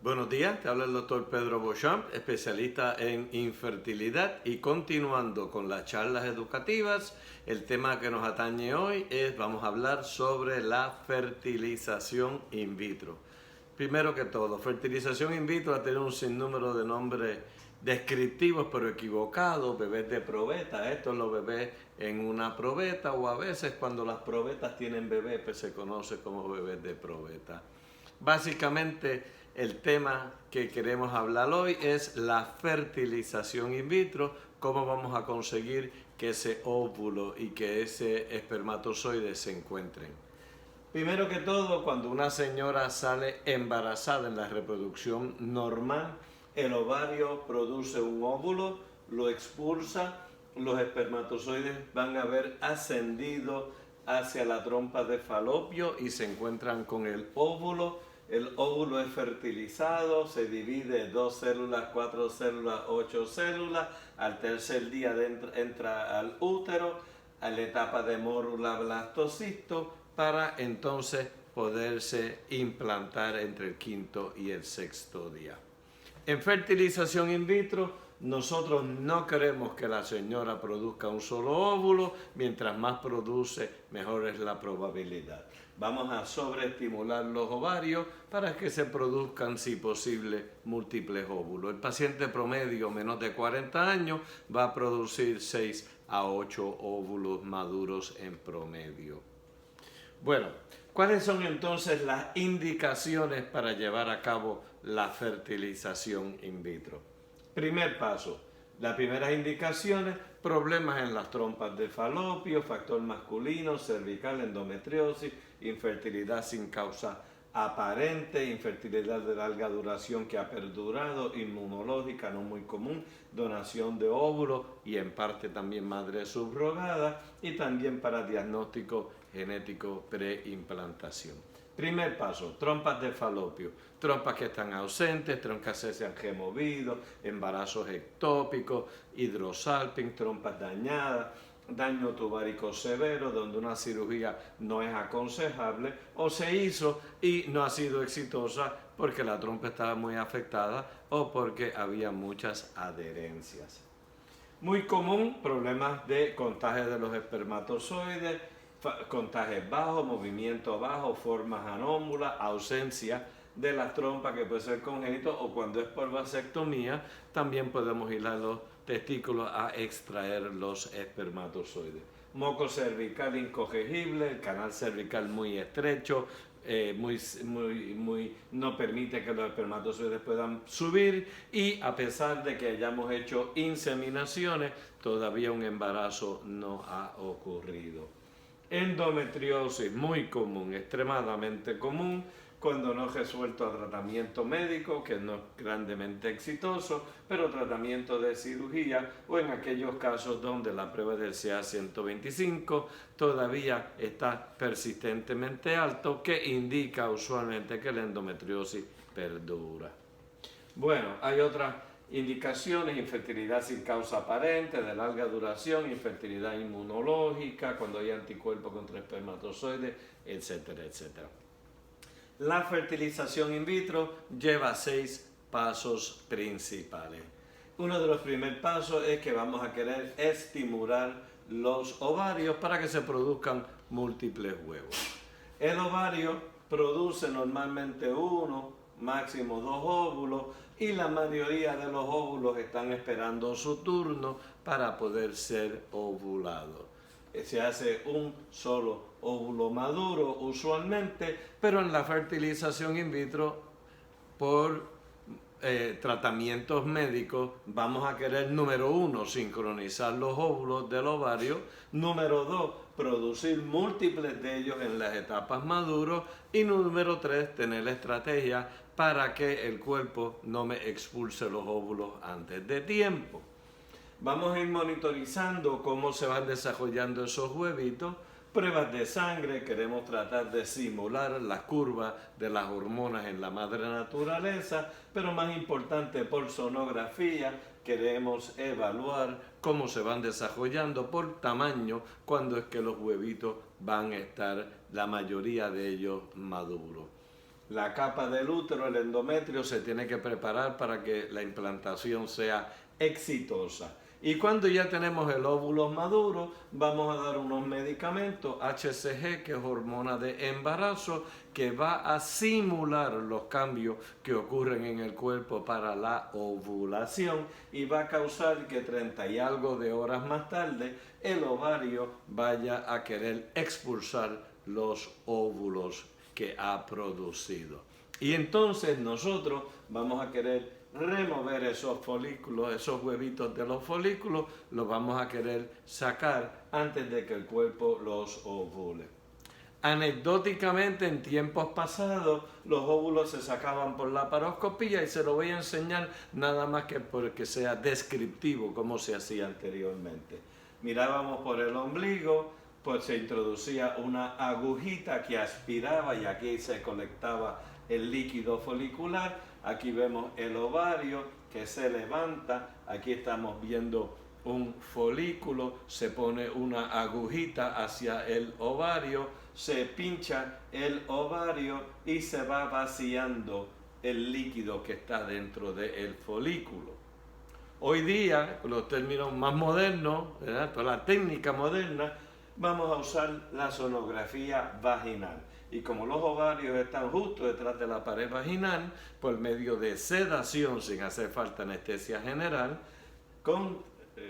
Buenos días, te habla el doctor Pedro Beauchamp, especialista en infertilidad, y continuando con las charlas educativas, el tema que nos atañe hoy vamos a hablar sobre la fertilización in vitro. Primero que todo, fertilización in vitro ha tenido un sinnúmero de nombres descriptivos pero equivocados: bebés de probeta, estos los bebés en una probeta, o a veces cuando las probetas tienen bebés pues se conoce como bebés de probeta. Básicamente el tema que queremos hablar hoy es la fertilización in vitro, cómo vamos a conseguir que ese óvulo y que ese espermatozoide se encuentren. Primero que todo, cuando una señora sale embarazada en la reproducción normal, el ovario produce un óvulo, lo expulsa, los espermatozoides van a haber ascendido hacia la trompa de falopio y se encuentran con el óvulo. El óvulo es fertilizado, se divide 2 células, 4 células, 8 células. Al tercer día entra al útero, a la etapa de mórula blastocisto, para entonces poderse implantar entre el quinto y el sexto día. En fertilización in vitro, nosotros no queremos que la señora produzca un solo óvulo. Mientras más produce, mejor es la probabilidad. Vamos a sobreestimular los ovarios para que se produzcan, si posible, múltiples óvulos. El paciente promedio, menos de 40 años, va a producir 6 a 8 óvulos maduros en promedio. Bueno, ¿cuáles son entonces las indicaciones para llevar a cabo la fertilización in vitro? Primer paso, las primeras indicaciones: problemas en las trompas de falopio, factor masculino, cervical, endometriosis, infertilidad sin causa aparente, infertilidad de larga duración que ha perdurado, inmunológica no muy común, donación de óvulos y en parte también madre subrogada, y también para diagnóstico genético preimplantación. Primer paso, trompas de falopio, trompas que están ausentes, trompas que se han removido, embarazos ectópicos, hidrosalping, trompas dañadas, daño tubárico severo donde una cirugía no es aconsejable, o se hizo y no ha sido exitosa porque la trompa estaba muy afectada o porque había muchas adherencias. Muy común, problemas de contagio de los espermatozoides, contagios bajos, movimiento bajo, formas anómalas, ausencia de las trompas, que puede ser congénito, o cuando es por vasectomía también podemos ir a los testículos a extraer los espermatozoides. Moco cervical incorregible, el canal cervical muy estrecho, no permite que los espermatozoides puedan subir, y a pesar de que hayamos hecho inseminaciones, todavía un embarazo no ha ocurrido. Endometriosis, muy común, extremadamente común, cuando no resuelto a tratamiento médico, que no es grandemente exitoso, pero tratamiento de cirugía, o en aquellos casos donde la prueba del CA-125 todavía está persistentemente alto, que indica usualmente que la endometriosis perdura. Bueno, hay otras indicaciones: infertilidad sin causa aparente, de larga duración, infertilidad inmunológica, cuando hay anticuerpos contra espermatozoides, etcétera, etcétera. La fertilización in vitro lleva 6 pasos principales. Uno de los primeros pasos es que vamos a querer estimular los ovarios para que se produzcan múltiples huevos. El ovario produce normalmente 1, máximo 2 óvulos, y la mayoría de los óvulos están esperando su turno para poder ser ovulados. Se hace un solo óvulo maduro usualmente, pero en la fertilización in vitro, por tratamientos médicos, vamos a querer, número 1, sincronizar los óvulos del ovario, número 2, producir múltiples de ellos en las etapas maduros, y número 3, tener la estrategia para que el cuerpo no me expulse los óvulos antes de tiempo. Vamos a ir monitorizando cómo se van desarrollando esos huevitos. Pruebas de sangre, queremos tratar de simular las curvas de las hormonas en la madre naturaleza, pero más importante, por sonografía, queremos evaluar cómo se van desarrollando por tamaño, cuando es que los huevitos van a estar, la mayoría de ellos, maduros. la capa del útero, el endometrio, se tiene que preparar para que la implantación sea exitosa. Y cuando ya tenemos el óvulo maduro, vamos a dar unos medicamentos, HCG, que es hormona de embarazo, que va a simular los cambios que ocurren en el cuerpo para la ovulación y va a causar que 30 y algo de horas más tarde el ovario vaya a querer expulsar los óvulos que ha producido. Y entonces nosotros vamos a querer remover esos folículos, esos huevitos de los folículos, los vamos a querer sacar antes de que el cuerpo los ovule. Anecdóticamente, en tiempos pasados, los óvulos se sacaban por la laparoscopía y se lo voy a enseñar nada más que porque sea descriptivo como se hacía anteriormente. Mirábamos por el ombligo, pues se introducía una agujita que aspiraba y aquí se colectaba el líquido folicular. Aquí vemos el ovario que se levanta, aquí estamos viendo un folículo, se pone una agujita hacia el ovario, se pincha el ovario y se va vaciando el líquido que está dentro del folículo. Hoy día, con los términos más modernos, ¿verdad?, con la técnica moderna, vamos a usar la sonografía vaginal. Y como los ovarios están justo detrás de la pared vaginal, por medio de sedación, sin hacer falta anestesia general,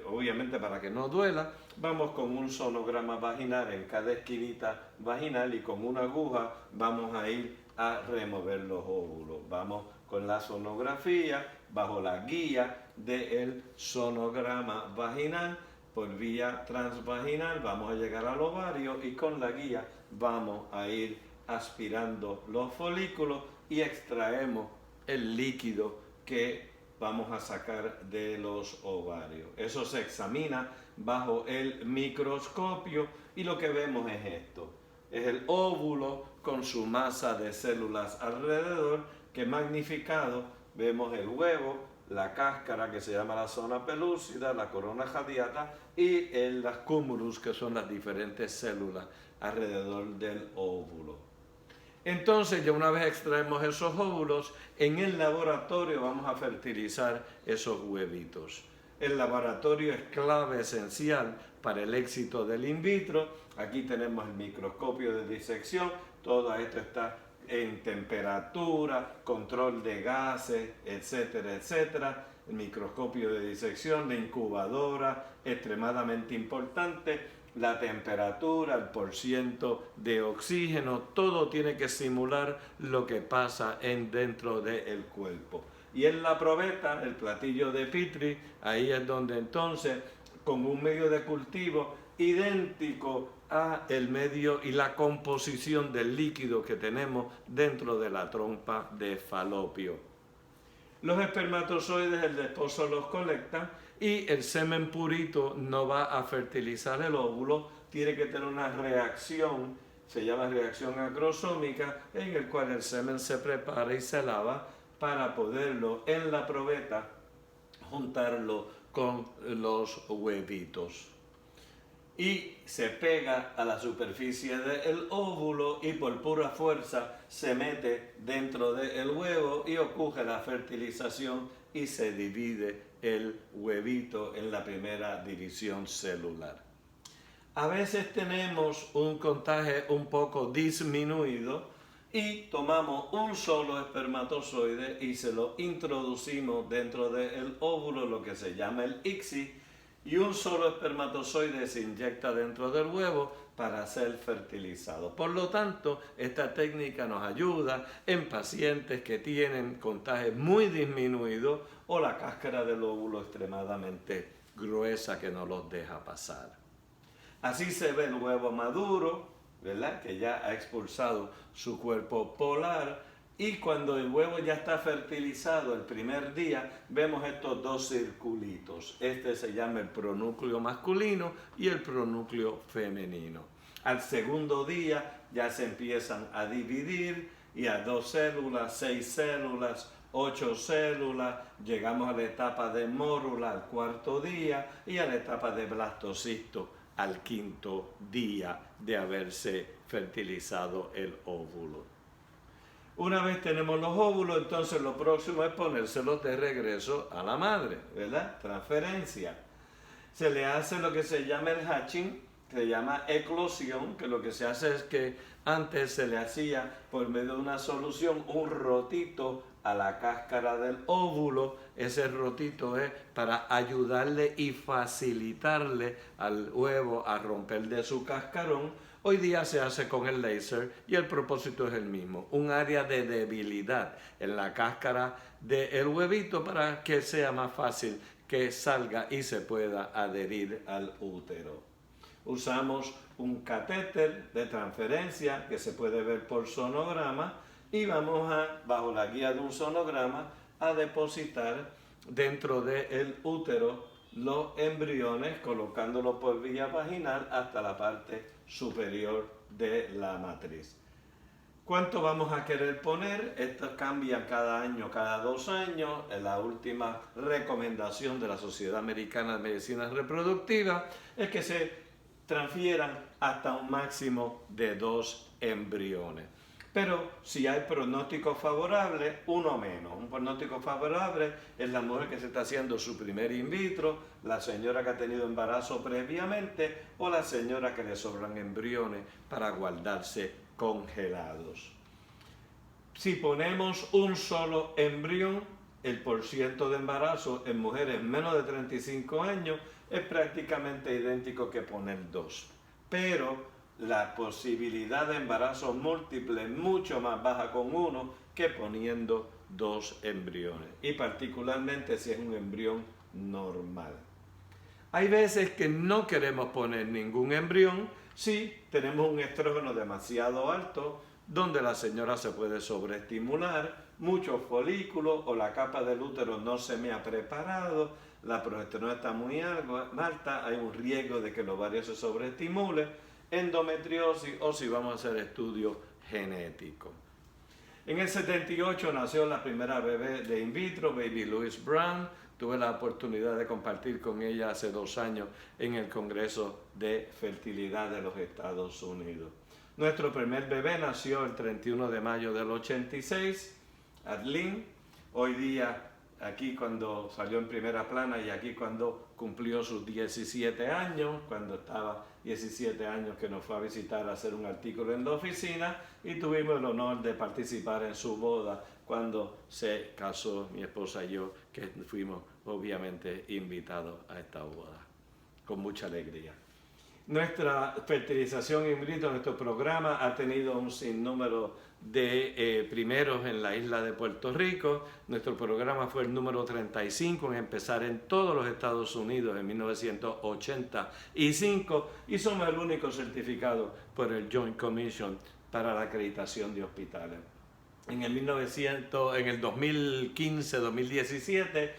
obviamente para que no duela, vamos con un sonograma vaginal en cada esquinita vaginal y con una aguja vamos a ir a remover los óvulos. Vamos con la sonografía bajo la guía del sonograma vaginal por vía transvaginal, vamos a llegar al ovario y con la guía vamos a ir aspirando los folículos y extraemos el líquido que vamos a sacar de los ovarios. Eso se examina bajo el microscopio y lo que vemos es esto. Es el óvulo con su masa de células alrededor, que magnificado vemos el huevo, la cáscara que se llama la zona pelúcida, la corona radiata y las cúmulus, que son las diferentes células alrededor del óvulo. Entonces, ya una vez extraemos esos óvulos, en el laboratorio vamos a fertilizar esos huevitos. El laboratorio es clave esencial para el éxito del in vitro. Aquí tenemos el microscopio de disección, todo esto está en temperatura, control de gases, etcétera, etcétera. El microscopio de disección, la incubadora, extremadamente importante. La temperatura, el porciento de oxígeno, todo tiene que simular lo que pasa dentro del cuerpo. Y en la probeta, el platillo de Petri, ahí es donde entonces, con un medio de cultivo idéntico a el medio y la composición del líquido que tenemos dentro de la trompa de Falopio. Los espermatozoides el esposo los colecta y el semen purito no va a fertilizar el óvulo, tiene que tener una reacción, se llama reacción acrosómica, en el cual el semen se prepara y se lava para poderlo en la probeta juntarlo con los huevitos. Y se pega a la superficie del óvulo y por pura fuerza se mete dentro del huevo y ocurre la fertilización y se divide el huevito en la primera división celular. A veces tenemos un contagio un poco disminuido y tomamos un solo espermatozoide y se lo introducimos dentro del óvulo, lo que se llama el ICSI, y un solo espermatozoide se inyecta dentro del huevo para ser fertilizado. Por lo tanto, esta técnica nos ayuda en pacientes que tienen contagio muy disminuido o la cáscara del óvulo extremadamente gruesa que no los deja pasar. Así se ve el huevo maduro, ¿verdad?, que ya ha expulsado su cuerpo polar. Y cuando el huevo ya está fertilizado el primer día, vemos estos dos circulitos. Este se llama el pronúcleo masculino y el pronúcleo femenino. Al segundo día ya se empiezan a dividir y a 2 células, 6 células, 8 células. Llegamos a la etapa de mórula al 4.º día y a la etapa de blastocisto al 5.º día de haberse fertilizado el óvulo. Una vez tenemos los óvulos, entonces lo próximo es ponérselos de regreso a la madre, ¿verdad? Transferencia. Se le hace lo que se llama el hatching, que se llama eclosión, que lo que se hace es que antes se le hacía por medio de una solución un rotito a la cáscara del óvulo. Ese rotito es para ayudarle y facilitarle al huevo a romper de su cascarón. Hoy día se hace con el láser y el propósito es el mismo, un área de debilidad en la cáscara del huevito para que sea más fácil que salga y se pueda adherir al útero. Usamos un catéter de transferencia que se puede ver por sonograma y vamos a, bajo la guía de un sonograma, a depositar dentro del útero los embriones, colocándolos por vía vaginal hasta la parte superior de la matriz. ¿Cuánto vamos a querer poner? Esto cambia cada año, cada 2 años. La última recomendación de la Sociedad Americana de Medicina Reproductiva es que se transfieran hasta un máximo de 2 embriones. Pero si hay pronóstico favorable, uno menos. Un pronóstico favorable es la mujer que se está haciendo su primer in vitro, la señora que ha tenido embarazo previamente o la señora que le sobran embriones para guardarse congelados. Si ponemos un solo embrión, el porciento de embarazo en mujeres menos de 35 años es prácticamente idéntico que poner 2. Pero la posibilidad de embarazo múltiple es mucho más baja con uno que poniendo 2 embriones. Y particularmente si es un embrión normal. Hay veces que no queremos poner ningún embrión si tenemos un estrógeno demasiado alto, donde la señora se puede sobreestimular, muchos folículos o la capa del útero no se me ha preparado, la progesterona está muy alta, hay un riesgo de que el ovario se sobreestimule, endometriosis o si vamos a hacer estudios genéticos. En el 78 nació la primera bebé de in vitro, Baby Louise Brown. Tuve la oportunidad de compartir con ella hace 2 años en el Congreso de Fertilidad de los Estados Unidos. Nuestro primer bebé nació el 31 de mayo del 86, Arlene. Hoy día, aquí cuando salió en primera plana y aquí cuando cumplió sus 17 años, cuando estaba 17 años que nos fue a visitar a hacer un artículo en la oficina y tuvimos el honor de participar en su boda cuando se casó mi esposa y yo, que fuimos obviamente invitados a esta boda, con mucha alegría. Nuestra fertilización in vitro, nuestro programa ha tenido un sinnúmero de primeros en la isla de Puerto Rico. Nuestro programa fue el número 35 en empezar en todos los Estados Unidos en 1985 y somos el único certificado por el Joint Commission para la acreditación de hospitales. En el 2015-2017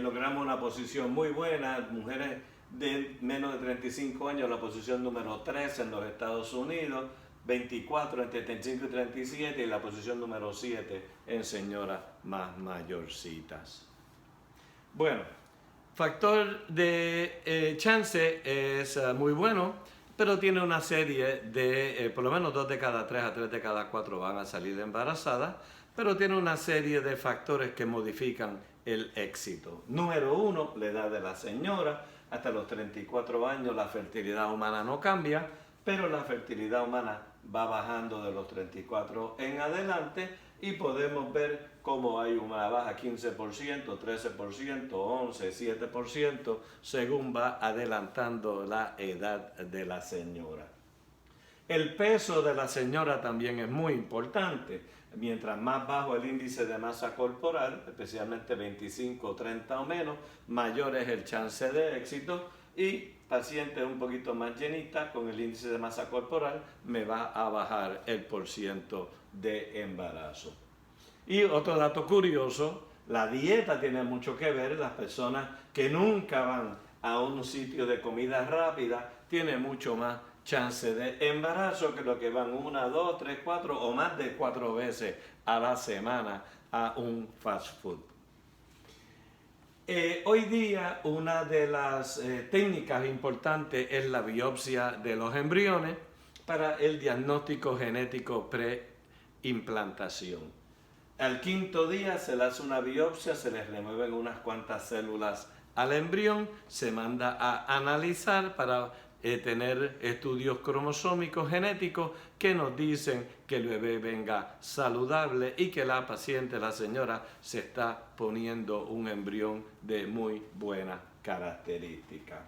logramos una posición muy buena, mujeres de menos de 35 años, la posición número 3 en los Estados Unidos, 24 entre 35 y 37 y la posición número 7 en señoras más mayorcitas. Bueno, factor de chance es muy bueno, pero tiene una serie de, por lo menos 2 de cada 3 a 3 de cada 4 van a salir embarazadas, pero tiene una serie de factores que modifican el éxito. Número 1, la edad de la señora. Hasta los 34 años la fertilidad humana no cambia, pero la fertilidad humana va bajando de los 34 en adelante y podemos ver cómo hay una baja 15%, 13%, 11%, 7%, según va adelantando la edad de la señora. El peso de la señora también es muy importante. Mientras más bajo el índice de masa corporal, especialmente 25, 30 o menos, mayor es el chance de éxito y pacientes un poquito más llenitas con el índice de masa corporal me va a bajar el porciento de embarazo. Y otro dato curioso, la dieta tiene mucho que ver. Las personas que nunca van a un sitio de comida rápida tienen mucho más chance de embarazo que los que van 1, 2, 3, 4 o más de 4 veces a la semana a un fast food. Hoy día una de las técnicas importantes es la biopsia de los embriones para el diagnóstico genético implantación. Al quinto día se le hace una biopsia, se le remueven unas cuantas células al embrión, se manda a analizar para tener estudios cromosómicos genéticos que nos dicen que el bebé venga saludable y que la paciente, la señora, se está poniendo un embrión de muy buena característica.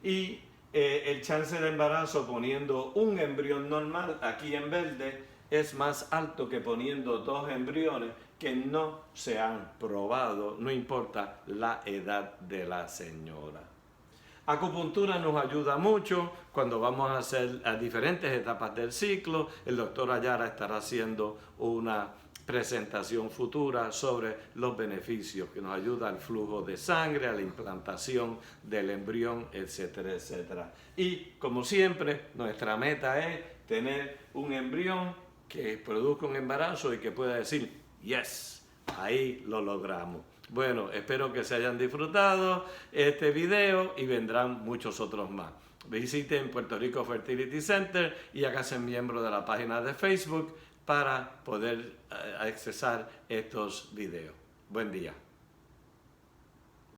Y el chance de embarazo poniendo un embrión normal aquí en verde es más alto que poniendo dos embriones que no se han probado, no importa la edad de la señora. Acupuntura nos ayuda mucho cuando vamos a hacer a diferentes etapas del ciclo. El doctor Ayara estará haciendo una presentación futura sobre los beneficios que nos ayuda al flujo de sangre, a la implantación del embrión, etcétera, etcétera. Y como siempre, nuestra meta es tener un embrión que produzca un embarazo y que pueda decir, yes, ahí lo logramos. Bueno, espero que se hayan disfrutado este video y vendrán muchos otros más. Visiten Puerto Rico Fertility Center y háganse miembro de la página de Facebook para poder accesar estos videos. Buen día.